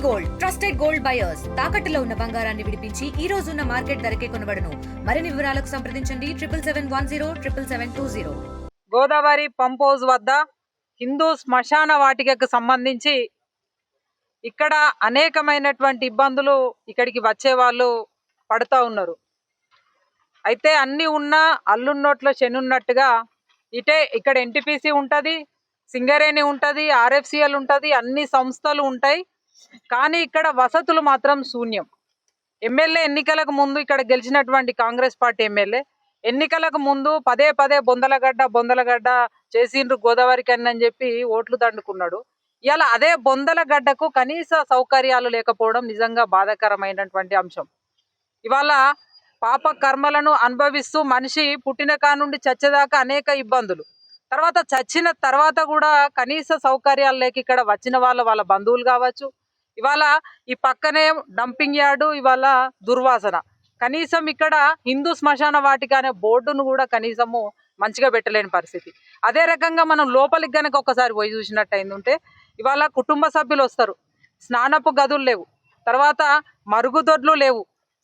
Gold trusted gold buyers తాకట్టులో ఉన్న బంగారాన్ని విడిపించి ఈ రోజు ఉన్న మార్కెట్ ధరకే కొనబడును. మరిన్ని వివరాలకు సంప్రదించండి 7771077720. గోదావరి పంప్ హౌస్ వద్ద హిందూ శ్మశాన వాటికకు సంబంధించి ఇక్కడ అనేకమైనటువంటి ఇబ్బందులు ఇక్కడికి వచ్చే వాళ్ళు పడుతూ ఉన్నారు. అయితే అన్నీ ఉన్నా అల్లున్నోట్లో శనున్నట్టుగా ఇక్కడ ఎన్టీపీసీ ఉంటుంది, సింగరేణి ఉంటుంది, ఆర్ఎఫ్సిఎల్ ఉంటుంది, అన్ని సంస్థలు ఉంటాయి. కానీ ఇక్కడ వసతులు మాత్రం శూన్యం. ఎమ్మెల్యే ఎన్నికలకు ముందు ఇక్కడ గెలిచినటువంటి కాంగ్రెస్ పార్టీ ఎమ్మెల్యే ఎన్నికలకు ముందు పదే బొందలగడ్డ చేసిండ్రు గోదావరికి అని చెప్పి ఓట్లు దండుకున్నాడు. ఇలా అదే బొందలగడ్డకు కనీస సౌకర్యాలు లేకపోవడం నిజంగా బాధాకరమైనటువంటి అంశం. ఇవాళ పాప కర్మలను అనుభవిస్తూ మనిషి పుట్టిన కానుండి చచ్చేదాకా అనేక ఇబ్బందులు, తర్వాత చచ్చిన తర్వాత కూడా కనీస సౌకర్యాలు లేక ఇక్కడ వచ్చిన వాళ్ళ బంధువులు కావచ్చు. ఇవాళ ఈ పక్కనే డంపింగ్ యార్డు, ఇవాళ దుర్వాసన. కనీసం ఇక్కడ హిందూ శ్మశాన వాటిక అనే బోర్డును కూడా కనీసము మంచిగా పెట్టలేని పరిస్థితి. అదే రకంగా మనం లోపలికి గనక ఒకసారి పోయి చూసినట్టయిందంటే ఇవాళ కుటుంబ సభ్యులు వస్తారు, స్నానపు గదులు లేవు, తర్వాత మరుగుదొడ్లు లేవు.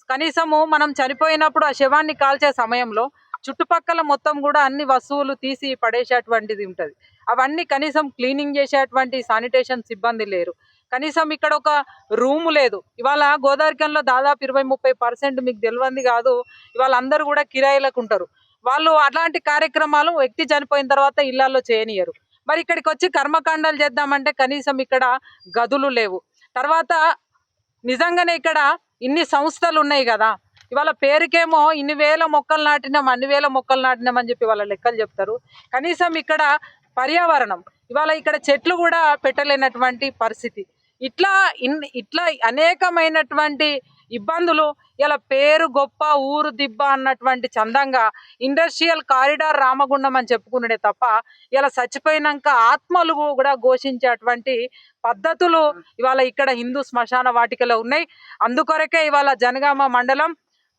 కనీసము మనం చనిపోయినప్పుడు ఆ శవాన్ని కాల్చే సమయంలో చుట్టుపక్కల మొత్తం కూడా అన్ని వస్తువులు తీసి పడేసేటువంటిది ఉంటుంది. అవన్నీ కనీసం క్లీనింగ్ చేసేటువంటి శానిటేషన్ సిబ్బంది లేరు. కనీసం ఇక్కడ ఒక రూము లేదు. ఇవాళ గోదావరికంలో దాదాపు 20-30% మీకు తెలియంది కాదు, ఇవాళ అందరూ కూడా కిరాయిలకు ఉంటారు. వాళ్ళు అలాంటి కార్యక్రమాలు వ్యక్తి చనిపోయిన తర్వాత ఇళ్లలో చేయనియరు. మరి ఇక్కడికి వచ్చి కర్మకాండాలు చేద్దామంటే కనీసం ఇక్కడ గదులు లేవు. తర్వాత నిజంగానే ఇక్కడ ఇన్ని సంస్థలు ఉన్నాయి కదా, ఇవాళ పేరుకేమో ఇన్ని వేల మొక్కలు నాటినాం, అన్ని వేల మొక్కలు నాటినాం అని చెప్పి వాళ్ళ లెక్కలు చెప్తారు. కనీసం ఇక్కడ పర్యావరణం, ఇవాళ ఇక్కడ చెట్లు కూడా పెట్టలేనటువంటి పరిస్థితి. ఇట్లా అనేకమైనటువంటి ఇబ్బందులు. ఇలా పేరు గొప్ప ఊరు దిబ్బ అన్నటువంటి చందంగా ఇండస్ట్రియల్ కారిడార్ రామగుండం అని చెప్పుకున్నాడే తప్ప ఇలా చచ్చిపోయినాక ఆత్మలు కూడా ఘోషించేటువంటి పద్ధతులు ఇవాళ ఇక్కడ హిందూ శ్మశాన వాటికలో ఉన్నాయి. అందుకొరకే ఇవాళ జనగామ మండలం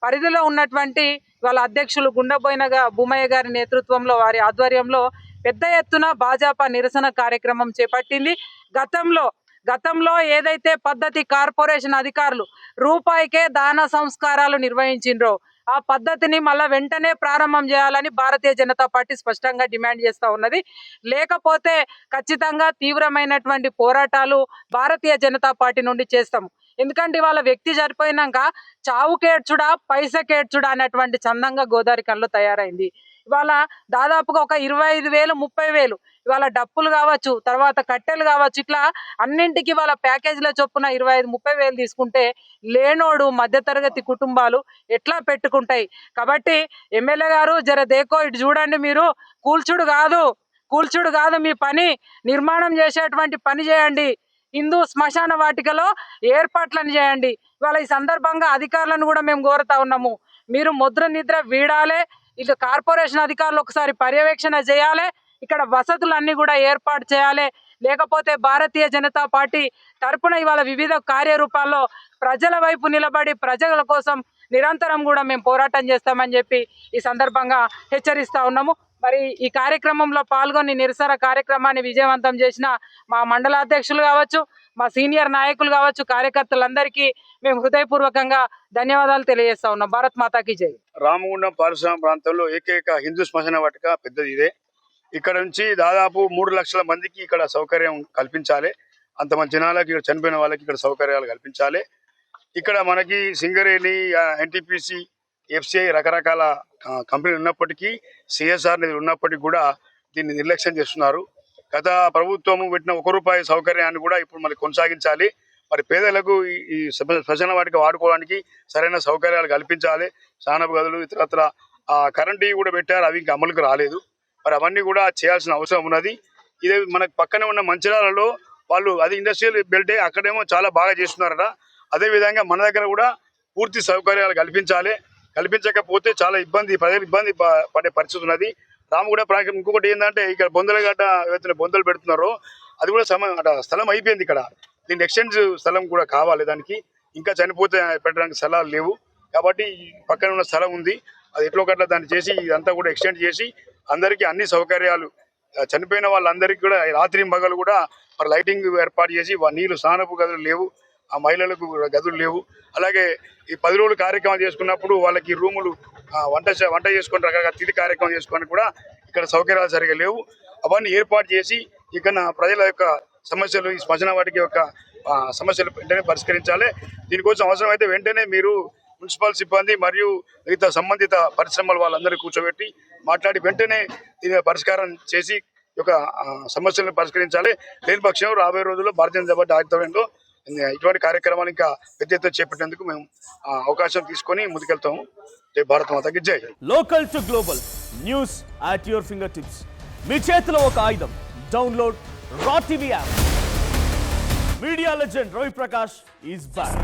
పరిధిలో ఉన్నటువంటి ఇవాళ అధ్యక్షులు గుండెబోయిన భూమయ్య గారి నేతృత్వంలో, వారి ఆధ్వర్యంలో పెద్ద ఎత్తున భాజపా నిరసన కార్యక్రమం చేపట్టింది. గతంలో ఏదైతే పద్ధతి కార్పొరేషన్ అధికారులు రూపాయికే దాన సంస్కారాలు నిర్వహించిండ్రో ఆ పద్ధతిని మళ్ళా వెంటనే ప్రారంభం చేయాలని భారతీయ జనతా పార్టీ స్పష్టంగా డిమాండ్ చేస్తూ ఉన్నది. లేకపోతే ఖచ్చితంగా తీవ్రమైనటువంటి పోరాటాలు భారతీయ జనతా పార్టీ నుండి చేస్తాము. ఎందుకంటే ఇవాళ వ్యక్తి చనిపోయినాక చావుకేడ్చుడా పైసకేడ్చుడా అనేటువంటి చందంగా గోదావరికంలో తయారైంది. ఇవాళ దాదాపుగా ఒక 25,000-30,000 ఇవాళ డప్పులు కావచ్చు, తర్వాత కట్టెలు కావచ్చు, ఇట్లా అన్నింటికి ఇవాళ ప్యాకేజీల చొప్పున 25,000-30,000 తీసుకుంటే లేనోడు మధ్యతరగతి కుటుంబాలు ఎట్లా పెట్టుకుంటాయి? కాబట్టి ఎమ్మెల్యే గారు జర దేకో ఇటు చూడండి, మీరు కూల్చుడు కాదు మీ పని, నిర్మాణం చేసేటువంటి పని చేయండి. హిందూ శ్మశాన వాటికలో ఏర్పాట్లను చేయండి. ఇవాళ ఈ సందర్భంగా అధికారులను కూడా మేము కోరుతా ఉన్నాము, మీరు ముద్ర నిద్ర వీడాలి. ఇక కార్పొరేషన్ అధికారులు ఒకసారి పర్యవేక్షణ చేయాలి, ఇక్కడ వసతులన్నీ కూడా ఏర్పాటు చేయాలి. లేకపోతే భారతీయ జనతా పార్టీ తరపున ఇవాళ వివిధ కార్యరూపాల్లో ప్రజల వైపు నిలబడి ప్రజల కోసం నిరంతరం కూడా మేము పోరాటం చేస్తామని చెప్పి ఈ సందర్భంగా హెచ్చరిస్తా ఉన్నాము. మరి ఈ కార్యక్రమంలో పాల్గొని నిరసన కార్యక్రమాన్ని విజయవంతం చేసిన మా మండల అధ్యక్షులు కావచ్చు, మా సీనియర్ నాయకులు కావచ్చు, కార్యకర్తలందరికీ మేము హృదయపూర్వకంగా ధన్యవాదాలు తెలియజేస్తా ఉన్నాం. భారత్ మాతాకి జై. రామగుండం పారిశ్రామిక ప్రాంతంలో ఏకైక హిందూ శ్మశాన వాటిక పెద్దది ఇదే. ఇక్కడ నుంచి దాదాపు 3 లక్షల మందికి ఇక్కడ సౌకర్యం కల్పించాలి. అంతమంది జనాలకి, ఇక్కడ చనిపోయిన వాళ్ళకి ఇక్కడ సౌకర్యాలు కల్పించాలి. ఇక్కడ మనకి సింగరేణి, ఎన్టీపీసీ, ఎఫ్సిఐ రకరకాల కంపెనీలు ఉన్నప్పటికీ, సిఎస్ఆర్ నిధులు ఉన్నప్పటికీ కూడా దీన్ని నిర్లక్ష్యం చేస్తున్నారు. గత ప్రభుత్వము పెట్టిన ₹1 సౌకర్యాన్ని కూడా ఇప్పుడు మళ్ళీ కొనసాగించాలి. మరి పేదలకు ఈ శ్మశాన వాటిక వాడుకోవడానికి సరైన సౌకర్యాలు కల్పించాలి. స్నానపు గదులు, ఇతరత్ర కరెంటు కూడా పెట్టారు, అవి ఇంకా అమలుకు రాలేదు. మరి అవన్నీ కూడా చేయాల్సిన అవసరం ఉన్నది. ఇదే మనకు పక్కనే ఉన్న మంచిర్యాలలో వాళ్ళు అది ఇండస్ట్రియల్ బెల్టే, అక్కడేమో చాలా బాగా చేస్తున్నారట. అదేవిధంగా మన దగ్గర కూడా పూర్తి సౌకర్యాలు కల్పించకపోతే చాలా ప్రజలు ఇబ్బంది పడే పరిస్థితి ఉన్నది. రామగుండ ప్రాంతం ఇంకొకటి ఏంటంటే ఇక్కడ బొందలగడ్డ ఏవైతే బొందలు పెడుతున్నారో అది కూడా స్థలం అయిపోయింది. ఇక్కడ దీన్ని ఎక్స్టెండ్ స్థలం కూడా కావాలి. దానికి ఇంకా చనిపోతే పెట్టడానికి స్థలాలు లేవు. కాబట్టి పక్కన ఉన్న స్థలం ఉంది, అది ఎట్లో గట్ల దాన్ని చేసి ఇదంతా కూడా ఎక్స్టెండ్ చేసి అందరికీ అన్ని సౌకర్యాలు, చనిపోయిన వాళ్ళందరికీ కూడా రాత్రి మగలు కూడా మరి లైటింగ్ ఏర్పాటు చేసి నీళ్లు, స్నానపు గదులు లేవు, ఆ మహిళలకు గదులు లేవు. అలాగే ఈ 10 రోజులు కార్యక్రమం చేసుకున్నప్పుడు వాళ్ళకి రూములు వంట చేసుకొని రకరకాల తిథి కార్యక్రమం చేసుకొని కూడా ఇక్కడ సౌకర్యాలు సరిగా లేవు. అవన్నీ ఏర్పాటు చేసి ఇక్కడ ప్రజల యొక్క సమస్యలు, ఈ శ్మశాన వాటిక యొక్క సమస్యలు వెంటనే పరిష్కరించాలి. దీనికోసం అవసరమైతే వెంటనే మీరు మున్సిపల్ సిబ్బంది మరియు మిగతా సంబంధిత పరిశ్రమల వాళ్ళందరూ కూర్చోబెట్టి మాట్లాడి వెంటనే దీని పరిష్కారం చేసి యొక్క సమస్యలను పరిష్కరించాలి. లేని పక్షంలో రాబోయే రోజుల్లో భారతీయ జనతా పార్టీ ఆధ్వర్యంలో ఇటువంటి కార్యక్రమాలు ఇంకా పెద్ద ఎత్తున చేపట్టేందుకు మేము అవకాశం తీసుకొని ముందుకెళ్తాము. జై భారత్ మాతాకి జై. Local to global news at your fingertips. మీ చేతిలో ఒక ఆయుధం. Download raw TV app. Media legend Ravi Prakash is back.